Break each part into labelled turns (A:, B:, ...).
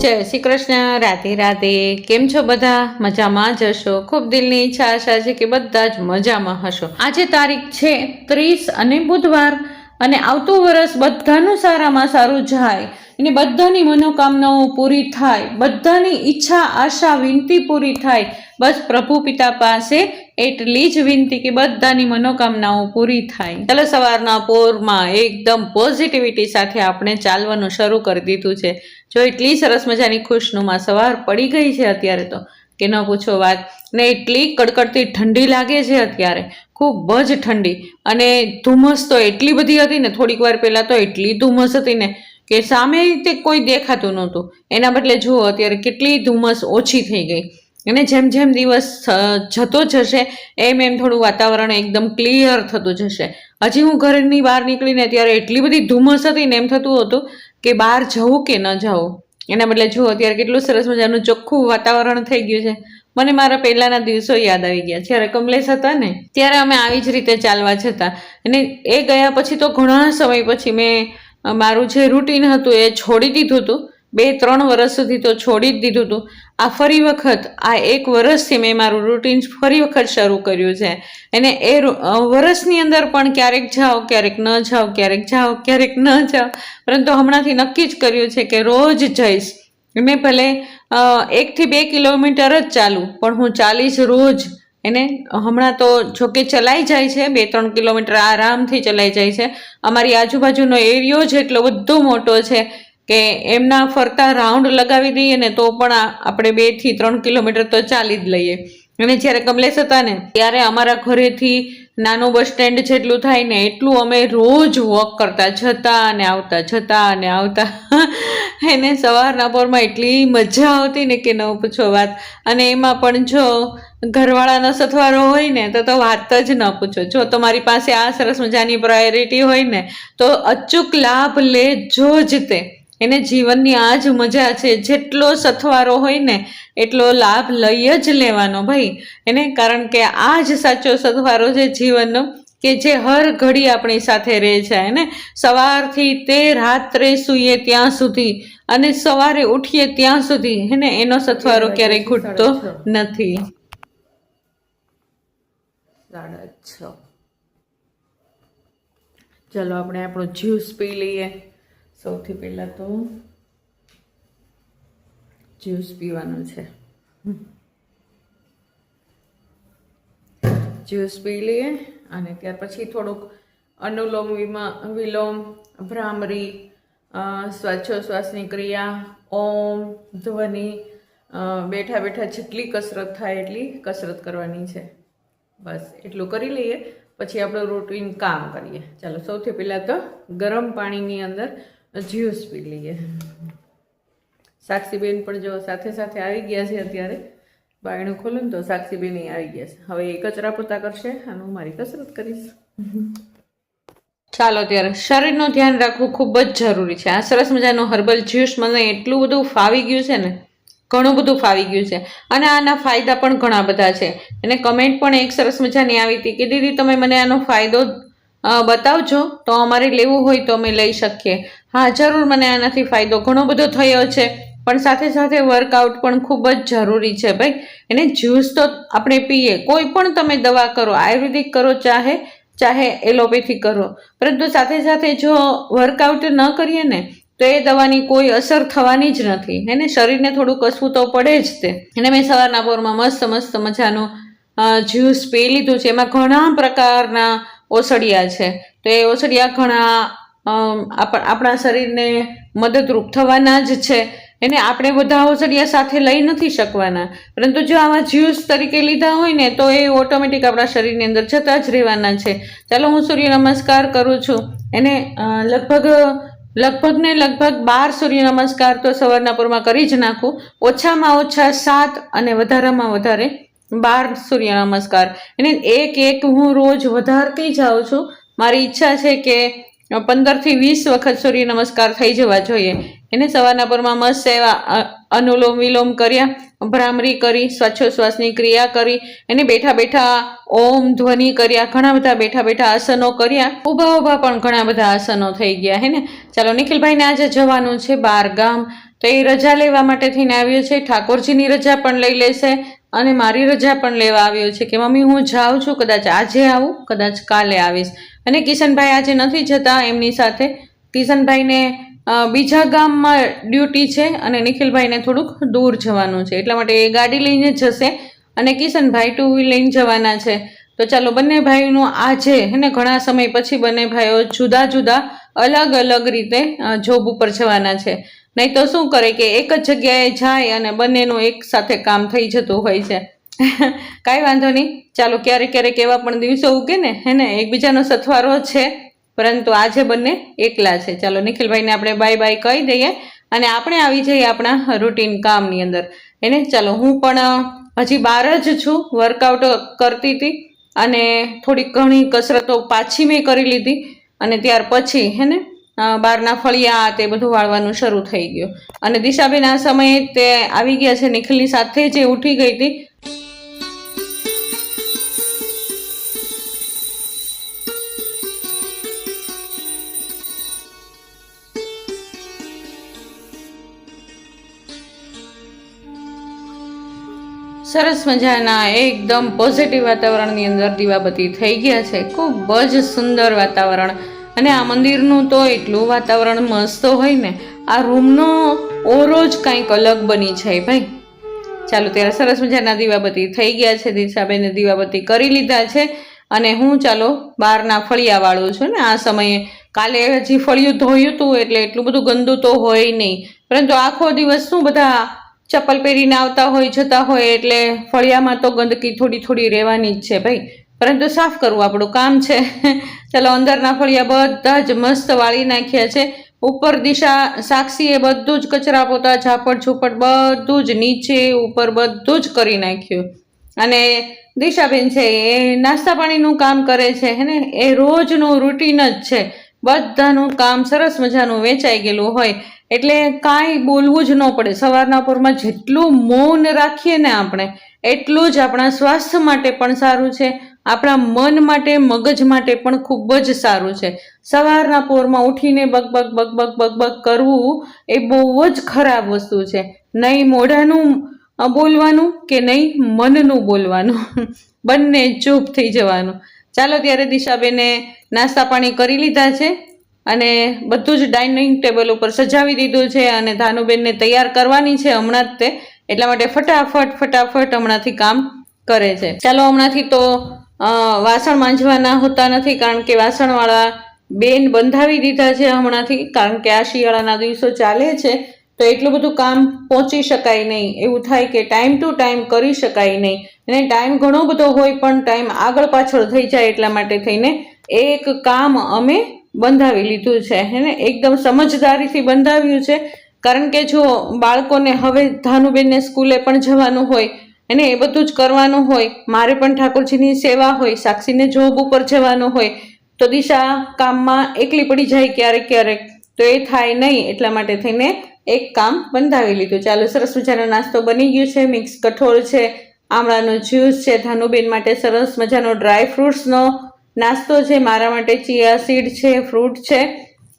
A: જય શ્રી કૃષ્ણ, રાધે રાધે. કેમ છો બધા? મજામાં જ હશો. ખૂબ દિલની ઈચ્છા આશા છે કે બધા જ મજામાં હશો. આજે તારીખ છે 30 અને બુધવાર, અને આવતું વર્ષ બધાનું સારામાં સારું જાય અને બધાની મનોકામનાઓ પૂરી થાય, બધાની ઈચ્છા આશા વિનંતી પૂરી થાય. બસ પ્રભુ પિતા પાસે એટલી જ વિનંતી કે બધાની મનોકામનાઓ પૂરી થાય. ચાલો, સવારના પોરમાં એકદમ પોઝિટિવિટી સાથે આપણે ચાલવાનું શરૂ કરી દીધું છે. જો એટલી સરસ મજાની ખુશનુમા સવાર પડી ગઈ છે અત્યારે તો કે ન પૂછો વાત. ને એટલી કડકડતી ઠંડી લાગે છે અત્યારે, ખૂબ જ ઠંડી. અને ધુમ્મસ તો એટલી બધી હતી ને, થોડીક વાર પહેલાં તો એટલી ધુમ્મસ હતી ને કે સામે તે કોઈ દેખાતું નહોતું. એના બદલે જુઓ અત્યારે કેટલી ધુમ્મસ ઓછી થઈ ગઈ. અને જેમ જેમ દિવસ જતો જશે એમ એમ થોડું વાતાવરણ એકદમ ક્લિયર થતું જશે. હજી હું ઘરની બહાર નીકળીને ત્યારે એટલી બધી ધુમ્મસ હતી ને એમ થતું હતું કે બહાર જવું કે ન જવું. એના બદલે જુઓ અત્યારે કેટલું સરસ મજાનું ચોખ્ખું વાતાવરણ થઈ ગયું છે. મને મારા પહેલાંના દિવસો યાદ આવી ગયા. જ્યારે કમલેશ હતા ને ત્યારે અમે આવી જ રીતે ચાલવા જતા. અને એ ગયા પછી તો ઘણા સમય પછી મેં મારું જે રૂટીન હતું એ છોડી દીધું હતું. 2-3 વર્ષ સુધી તો છોડી જ દીધું હતું. આ ફરી વખત આ 1 વર્ષથી મેં મારું રૂટીન ફરી વખત શરૂ કર્યું છે. અને એ વર્ષની અંદર પણ ક્યારેક જાઓ, ક્યારેક ન જાઓ, ક્યારેક જાઓ, ક્યારેક ન જાઓ, પરંતુ હમણાંથી નક્કી જ કર્યું છે કે રોજ જઈશ. મેં ભલે 1 થી 2 કિલોમીટર જ ચાલું, પણ હું ચાલીશ રોજ. એને હમણાં તો જોકે ચલાઈ જાય છે, 2-3 કિલોમીટર આરામથી ચલાઈ જાય છે. અમારી આજુબાજુનો એરિયો જ એટલો બધો મોટો છે કે એમના ફરતા રાઉન્ડ લગાવી દઈએ ને તો પણ આપણે 2 થી 3 કિલોમીટર તો ચાલી જ લઈએ. અને જ્યારે કમલેશ હતા ને ત્યારે અમારા ઘરેથી નાનું બસ સ્ટેન્ડ જેટલું થાય ને એટલું અમે રોજ વોક કરતા, જતા અને આવતા, જતા અને આવતા. એને સવારના પોરમાં એટલી મજા આવતી ને કે ન પૂછો વાત. અને એમાં પણ જો ઘરવાળાનો સથવારો હોય ને તો વાત જ ન પૂછો. જો તમારી પાસે આ સરસ મજાની પ્રાયોરિટી હોય ને તો અચૂક લાભ લેજો જ તે. એને જીવનની આ જ મજા છે. જેટલો સથવારો હોય ને એટલો લાભ લઈ જ લેવાનો ભાઈ. એને કારણ કે આ જ સાચો સથવારો છે જીવનનો, કે જે હર ઘડી આપણી સાથે રહે છે. એને સવારથી તે રાત્રે સૂઈએ ત્યાં સુધી અને સવારે ઉઠીએ ત્યાં સુધી એને એનો સથવારો ક્યારેય ખૂટતો નથી. 6:30. ચલો આપણે આપણો જ્યુસ પી લઈએ. સૌથી પહેલાં તો જ્યુસ પીવાનું છે. જ્યુસ પી લઈએ અને ત્યાર પછી થોડુંક અનુલોમ વિલોમ, ભ્રામરી, શ્વાસોશ્વાસની ક્રિયા, ઓમ, ધ્વનિ, બેઠા બેઠા જેટલી કસરત થાય એટલી કસરત કરવાની છે. બસ એટલું કરી લઈએ, પછી આપણું રૂટીન કામ કરીએ. ચાલો, સૌથી પહેલાં તો ગરમ પાણીની અંદર જ્યુસ પી લઈએ. સાક્ષીબેન પણ જો સાથે સાથે આવી ગયા છે અત્યારે. બાયણું ખોલું ને તો સાક્ષીબેન આવી ગયા છે. હવે એ કચરા પોતા કરશે અને હું મારી કસરત કરીશ. ચાલો, ત્યારે શરીરનું ધ્યાન રાખવું ખૂબ જ જરૂરી છે. આ સરસ મજાનું હર્બલ જ્યુસ મને એટલું બધું ફાવી ગયું છે ને, ઘણું બધું ફાવી ગયું છે. અને આના ફાયદા પણ ઘણા બધા છે. અને કમેન્ટ પણ એક સરસ મજાની આવી હતી કે દીદી તમે મને આનો ફાયદો બતાવજો, તો અમારે લેવું હોય તો અમે લઈ શકીએ. હા, જરૂર, મને આનાથી ફાયદો ઘણો બધો થયો છે. પણ સાથે સાથે વર્કઆઉટ પણ ખૂબ જ જરૂરી છે ભાઈ. એને જ્યુસ તો આપણે પીએ, કોઈ પણ તમે દવા કરો, આયુર્વેદિક કરો ચાહે એલોપેથી કરો, પરંતુ સાથે સાથે જો વર્કઆઉટ ન કરીએ ને તો એ દવાની કોઈ અસર થવાની જ નથી. એને શરીરને થોડું કસવું તો પડે જ તે. એને મેં સવારના પોરમાં મસ્ત મજાનું જ્યુસ પી લીધું છે. એમાં ઘણા પ્રકારના ઓસડિયા છે. તો એ ઓસડિયા ઘણા આપણા શરીરને મદદરૂપ થવાના જ છે. એને આપણે બધા ઓસડિયા સાથે લઈ નથી શકવાના, પરંતુ જો આવા જ્યુસ તરીકે લીધા હોય ને તો એ ઓટોમેટિક આપણા શરીરની અંદર જતા જ રહેવાના છે. ચાલો, હું સૂર્ય નમસ્કાર કરું છું. એને લગભગ 12 સૂર્ય નમસ્કાર તો સવારના પોરમાં કરી જ નાખું. ઓછામાં ઓછા 7 અને વધારામાં વધારે 12 સૂર્ય નમસ્કાર. એને એક હું રોજ વધારતી જાઉં છું. મારી ઈચ્છા છે કે 15 થી 20 વખત સૂર્ય નમસ્કાર થઈ જવા જોઈએ. એને સવારના પોરમાં મસ્ત એવા અનુલોમ વિલોમ કર્યા, ભ્રામરી કરી, શ્વાસોશ્વાસની ક્રિયા કરી, એને બેઠા બેઠા ઓમ ધ્વનિ કર્યા, ઘણા બધા બેઠા બેઠા આસનો કર્યા, ઊભા પણ ઘણા બધા આસનો થઈ ગયા. હે ને. ચાલો, નિખિલભાઈને આજે જવાનું છે બહાર ગામ. તો એ રજા લેવા માટે થઈને આવ્યો છે. ઠાકોરજીની રજા પણ લઈ લેશે અને મારી રજા પણ લેવા આવ્યો છે કે મમ્મી હું જાઉં છું, કદાચ આજે આવું, કદાચ કાલે આવીશ. અને કિશનભાઈ આજે નથી જતા એમની સાથે. કિશનભાઈને બીજા ગામમાં ડ્યુટી છે અને નિખિલભાઈને થોડુંક દૂર જવાનું છે, એટલા માટે એ ગાડી લઈને જશે અને કિશનભાઈ 2 વ્હીલ લઈને જવાના છે. તો ચાલો બંને ભાઈઓનું આજે ને ઘણા સમય પછી બંને ભાઈઓ જુદા જુદા અલગ અલગ રીતે જોબ ઉપર જવાના છે. નહીં તો શું કરે કે એક જ જગ્યાએ જાય અને બંનેનું એક સાથે કામ થઈ જતું હોય છે. કાંઈ વાંધો નહીં, ચાલો ક્યારેક ક્યારેક એવા પણ દિવસો ઉગે ને હેને, એકબીજાનો સથવારો છે, પરંતુ આજે બંને એકલા છે. ચાલો નિખિલભાઈને આપણે બાય બાય કહી દઈએ અને આપણે આવી જઈએ આપણા રૂટીન કામની અંદર એને. ચાલો હું પણ હજી બહાર જ છું, વર્કઆઉટ કરતી હતી અને થોડીક ઘણી કસરતો પાછી મેં કરી લીધી અને ત્યાર પછી હેને બહારના ફળિયા તે બધું વાળવાનું શરૂ થઈ ગયું. અને દિશાબેન આ સમયે તે આવી ગયા છે, નિખિલની સાથે જે ઉઠી ગઈ હતી. સરસ મજાના એકદમ પોઝિટિવ વાતાવરણની અંદર દીવાબત્તી થઈ ગયા છે. ખૂબ જ સુંદર વાતાવરણ અને આ મંદિરનું તો એટલું વાતાવરણ મસ્ત હોય ને, આ રૂમનો ઓરો જ કંઈક અલગ બની જાય ભાઈ. ચાલો ત્યારે સરસ મજાના દીવાબત્તી થઈ ગયા છે. દિશાબેને દીવાબત્તી કરી લીધા છે અને હું ચાલો બહારના ફળિયા વાળું છું ને આ સમયે. કાલે હજી ફળિયું ધોયું હતું એટલે એટલું બધું ગંદુ તો હોય નહીં, પરંતુ આખો દિવસ શું બધા ચપ્પલ પહેરીને આવતા હોય જતા હોય એટલે ફળિયામાં તો ગંદકી થોડી થોડી રહેવાની જ છે ભાઈ, પરંતુ સાફ કરવું આપણું કામ છે. ચાલો અંદરના ફળિયા બધા જ મસ્ત વાળી નાખ્યા છે. ઉપર દિશા સાક્ષીએ બધું જ કચરા પોતા ઝાપટ ઝૂપટ બધું જ નીચે ઉપર બધું જ કરી નાખ્યું. અને દિશાબેન છે એ નાસ્તા પાણીનું કામ કરે છે હેને, એ રોજનું રૂટીન જ છે. બધાનું કામ સરસ મજાનું વેચાઈ ગયેલું હોય એટલે કાંઈ બોલવું જ ન પડે. સવારના પોરમાં જેટલું મૌન રાખીએ ને આપણે એટલું જ આપણા સ્વાસ્થ્ય માટે પણ સારું છે, આપણા મન માટે મગજ માટે પણ ખૂબ જ સારું છે. સવારના પોરમાં ઉઠીને buck buck buck buck buck buck કરવું એ બહુ જ ખરાબ વસ્તુ છે. નહીં મોઢાનું બોલવાનું કે નહીં મનનું બોલવાનું, બંને ચૂપ થઈ જવાનું. ચાલો ત્યારે દિશાબેને નાસ્તા પાણી કરી લીધા છે અને બધું જ ડાઇનિંગ ટેબલ ઉપર સજાવી દીધું છે અને ધાનુબેનને તૈયાર કરવાની છે હમણાં જ તે, એટલા માટે ફટાફટ હમણાંથી કામ કરે છે. ચાલો હમણાંથી તો વાસણ માંજવાના હોતા નથી કારણ કે વાસણવાળા બેન બંધાવી દીધા છે હમણાંથી, કારણ કે આ શિયાળાના દિવસો ચાલે છે તો એટલું બધું કામ પહોંચી શકાય નહીં. એવું થાય કે ટાઈમ ટુ ટાઈમ કરી શકાય નહીં અને ટાઈમ ઘણો બધો હોય પણ ટાઈમ આગળ પાછળ થઈ જાય, એટલા માટે થઈને એક કામ અમે બંધાવી લીધું છે હેને, એકદમ સમજદારીથી બંધાવ્યું છે. કારણ કે જો બાળકોને હવે ધાનુબેનને સ્કૂલે પણ જવાનું હોય અને એ બધું જ કરવાનું હોય, મારે પણ ઠાકોરજીની સેવા હોય, સાક્ષીને જોબ ઉપર જવાનું હોય, તો દિશા કામમાં એકલી પડી જાય ક્યારેક ક્યારેક, તો એ થાય નહીં. એટલા માટે થઈને એક કામ બંધાવી લીધું. ચાલો સરસ મજાનો નાસ્તો બની ગયો છે. મિક્સ કઠોળ છે, આમળાનો જ્યુસ છે, ધાનુબેન માટે સરસ મજાનો ડ્રાય ફ્રૂટ્સનો નાસ્તો છે, મારા માટે ચિયા સીડ છે, ફ્રૂટ છે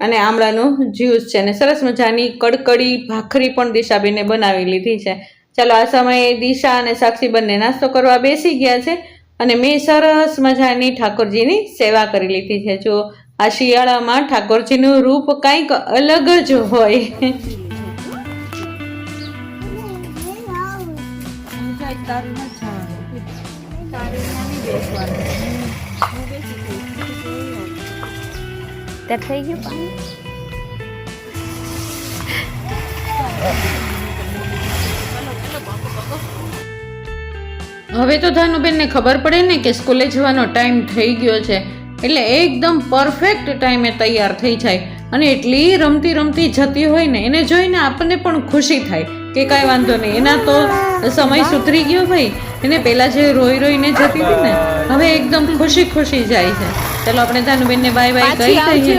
A: અને આમળાનું જ્યુસ છે અને સરસ મજાની કડકડી ભાખરી પણ દિશાબેને બનાવી લીધી છે. ચાલો આ સમયે દિશા અને સાક્ષી બંને નાસ્તો કરવા બેસી ગયા છે અને મેં સરસ મજાની ઠાકોરજીની સેવા કરી લીધી છે. જો આ શિયાળામાં ઠાકોરજીનું રૂપ કંઈક અલગ જ હોય.
B: થઈ ગયું પાણી.
A: હવે તો ધાનુબેનને ખબર પડે ને કે સ્કૂલે જવાનો ટાઈમ થઈ ગયો છે એટલે એકદમ પરફેક્ટ ટાઈમે તૈયાર થઈ જાય અને એટલી રમતી રમતી જતી હોય ને એને જોઈને આપણને પણ ખુશી થાય કે કાંઈ વાંધો નહીં, એના તો સમય સુધરી ગયો ભાઈ. એને પહેલાં જે રોઈને જતી હતી ને હવે એકદમ ખુશી જાય છે. ચાલો આપણે ધાનુબેનને બાય બાય કહી દઈએ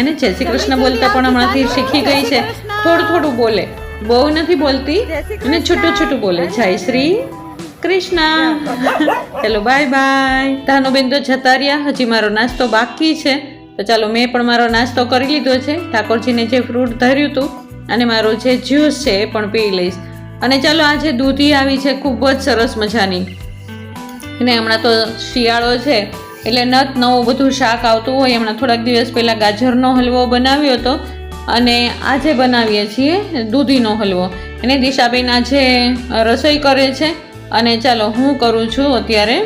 A: એને. જય શ્રી કૃષ્ણ બોલતા પણ હમણાંથી શીખી ગઈ છે, થોડું બોલે, બહુ નથી બોલતી અને છૂટું બોલે. જય શ્રી કૃષ્ણ. ચાલો બાય બાય. ધાનુબેન તો જતા રહ્યા, હજી મારો નાસ્તો બાકી છે તો ચાલો મેં પણ મારો નાસ્તો કરી લીધો છે. ઠાકોરજીને જે ફ્રૂટ ધર્યું હતું અને મારો જે જ્યુસ છે એ પણ પી લઈશ. અને ચાલો આજે દૂધી આવી છે ખૂબ જ સરસ મજાની. અને હમણાં તો શિયાળો છે એટલે નવું બધું શાક આવતું હોય. હમણાં થોડાક દિવસ પહેલાં ગાજરનો હલવો બનાવ્યો હતો અને આજે બનાવીએ છીએ દૂધીનો હલવો. એને દિશાબેન આજે રસોઈ કરે છે અને ચાલો હું કરું છું અત્યારે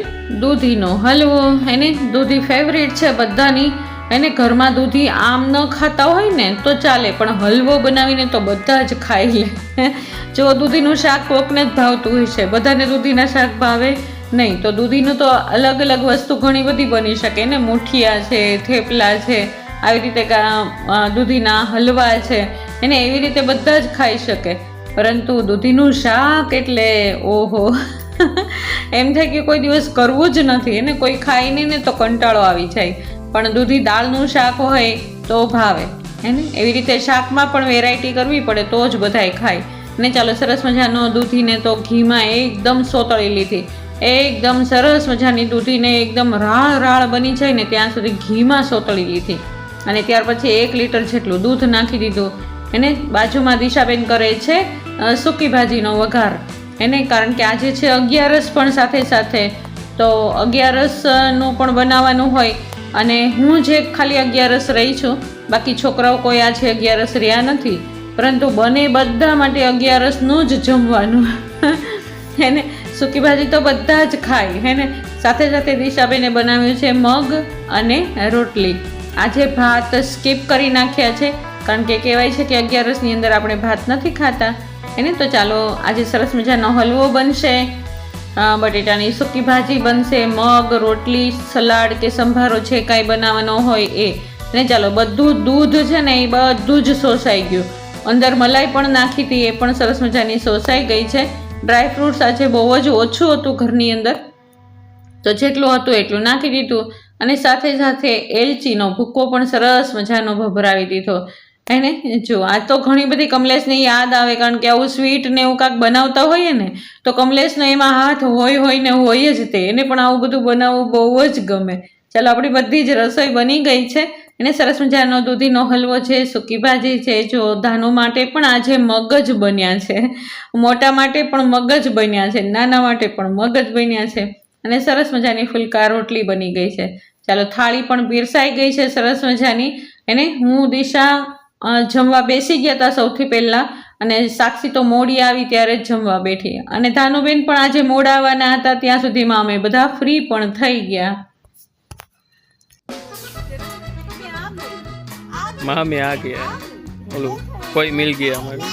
A: દૂધીનો હલવો. એને દૂધી ફેવરેટ છે બધાની. એને ઘરમાં દૂધી આમ ન ખાતા હોય ને તો ચાલે, પણ હલવો બનાવીને તો બધા જ ખાઈ લે. જો દૂધીનું શાક કોકને જ ભાવતું હોય છે, બધાને દૂધીના શાક ભાવે નહીં. તો દૂધીનું તો અલગ અલગ વસ્તુ ઘણી બધી બની શકે ને, મુઠિયા છે, થેપલા છે, આવી રીતે દૂધીના હલવા છે, એને એવી રીતે બધા જ ખાઈ શકે. પરંતુ દૂધીનું શાક એટલે ઓહો એમ થાય કે કોઈ દિવસ કરવું જ નથી. એને કોઈ ખાય નહીં ને તો કંટાળો આવી જાય, પણ દૂધી દાળનું શાક હોય તો ભાવે. એને એવી રીતે શાકમાં પણ વેરાયટી કરવી પડે તો જ બધાય ખાય. ને ચાલો સરસ મજાનો દૂધીને તો ઘીમાં એકદમ સોતળી લીધી. એકદમ સરસ મજાની દૂધીને એકદમ રાળ રાળ બની જાય ને ત્યાં સુધી ઘીમાં સોતળી લીધી. અને ત્યાર પછી 1 લીટર જેટલું દૂધ નાખી દીધું. એને બાજુમાં દિશાબેન કરે છે સૂકી ભાજીનો વઘાર. એને કારણ કે આજે છે 11 પણ સાથે સાથે, તો 11નું પણ બનાવવાનું હોય. અને હું જે ખાલી 11 રહી છું, બાકી છોકરાઓ કોઈ આજે 11 રહ્યા નથી, પરંતુ બને બધા માટે 11નું જ જમવાનું. એને સૂકી ભાજી તો બધા જ ખાય. હેને સાથે સાથે દિશાબેને બનાવ્યું છે મગ અને રોટલી. આજે ભાત સ્કીપ કરી નાખ્યા છે કારણ કે કહેવાય છે કે 11ની અંદર આપણે ભાત નથી ખાતા. એને તો ચાલો આજે સરસ મજાનો હલવો બનશે, બટેટાની સૂકી ભાજી બનશે, મગ, રોટલી, સલાડ કે સંભારો છે કાંઈ બનાવવાનો હોય એ. અને ચાલો બધું દૂધ છે ને એ બધું જ સોસાઈ ગયું. અંદર મલાઈ પણ નાખી હતી, એ પણ સરસ મજાની સોસાઈ ગઈ છે. ડ્રાયફ્રૂટ્સ આજે બહુ જ ઓછું હતું ઘરની અંદર, તો જેટલું હતું એટલું નાખી દીધું. અને સાથે સાથે એલચીનો ભૂકો પણ સરસ મજાનો ભભરાવી દીધો. એને જો આ તો ઘણી બધી કમલેશને યાદ આવે, કારણ કે આવું સ્વીટ ને એવું કાંઈક બનાવતા હોઈએ ને તો કમલેશનો એમાં હાથ હોય ને હોય જ તે. એને પણ આવું બધું બનાવવું બહુ જ ગમે. ચાલો આપણી બધી જ રસોઈ બની ગઈ છે. એને સરસ મજાનો દૂધીનો હલવો છે, સૂકી ભાજી છે. જો ધાનુ માટે પણ આજે મગ જ બન્યા છે, મોટા માટે પણ મગ જ બન્યા છે, નાના માટે પણ મગ જ બન્યા છે. અને સરસ મજાની ફુલકા રોટલી બની ગઈ છે. ચાલો થાળી પણ પીરસાઈ ગઈ છે સરસ મજાની. એને હું દિશા જમવા બેસી ગયા હતા સૌથી પહેલાં, અને સાક્ષી તો મોડી આવી ત્યારે જ જમવા બેઠી. અને ધાનુબેન પણ આજે મોડા આવવાના હતા, ત્યાં સુધીમાં અમે બધા ફ્રી પણ થઈ ગયા.
B: मामी आ गया, बोलो कोई मिल गया हमारे.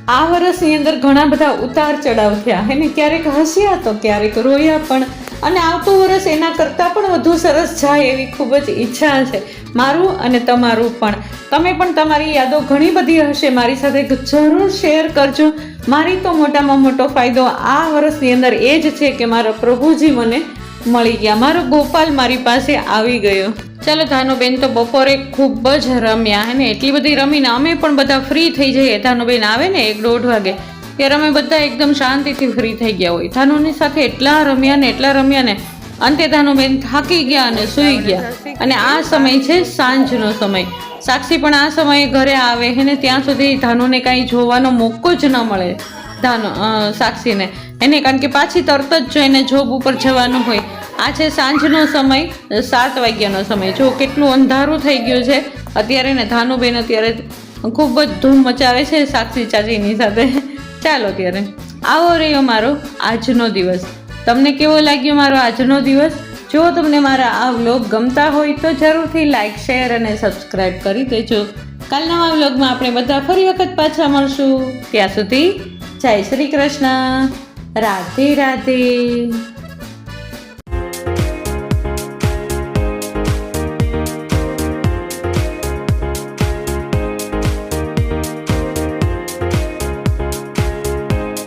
A: આ વર્ષની અંદર ઘણા બધા ઉતાર ચડાવ થયા. એને ક્યારેક હસ્યા તો ક્યારેક રોયા પણ. અને આવતું વર્ષ એના કરતાં પણ વધુ સરસ જાય એવી ખૂબ જ ઈચ્છા છે મારું અને તમારું પણ. તમે પણ તમારી યાદો ઘણી બધી હશે મારી સાથે જરૂર શેર કરજો. મારી તો મોટામાં મોટો ફાયદો આ વર્ષની અંદર એ જ છે કે મારા પ્રભુજી મને મળી ગયા, મારો ગોપાલ મારી પાસે આવી ગયો. ચાલો ધાનુબેન તો બપોરે ખૂબ જ રમ્યા. અને એટલી બધી રમીને અમે પણ બધા ફ્રી થઈ જઈએ. ધાનુબેન આવે ને 1-1:30 વાગે ત્યારે અમે બધા એકદમ શાંતિથી ફ્રી થઈ ગયા હોય. ધાનુની સાથે એટલા રમ્યા ને અંતે ધાનુબેન થાકી ગયા અને સૂઈ ગયા. અને આ સમય છે સાંજનો સમય. સાક્ષી પણ આ સમયે ઘરે આવે છે ને ત્યાં સુધી ધાનુને કાંઈ જોવાનો મોકો જ ન મળે સાક્ષીને. એને કારણ કે પાછી તરત જ જોઈને જોબ ઉપર જવાનું હોય. આ છે સાંજનો સમય, 7 વાગ્યાનો સમય. જો કેટલું અંધારું થઈ ગયું છે અત્યારે ને. ધાનુબેન અત્યારે ખૂબ જ ધૂમ મચાવે છે સાક્ષી ચાચીની સાથે. ચાલો ત્યારે આવો રહ્યો મારો આજનો દિવસ. તમને કેવો લાગ્યો મારો આજનો દિવસ? જો તમને મારા આ વ્લોગ ગમતા હોય તો જરૂરથી લાઈક, શેર અને સબસ્ક્રાઈબ કરી દેજો. કાલના વ્લોગમાં આપણે બધા ફરી વખત પાછા મળશું. ત્યાં સુધી જય શ્રી કૃષ્ણ, રાધે રાધે.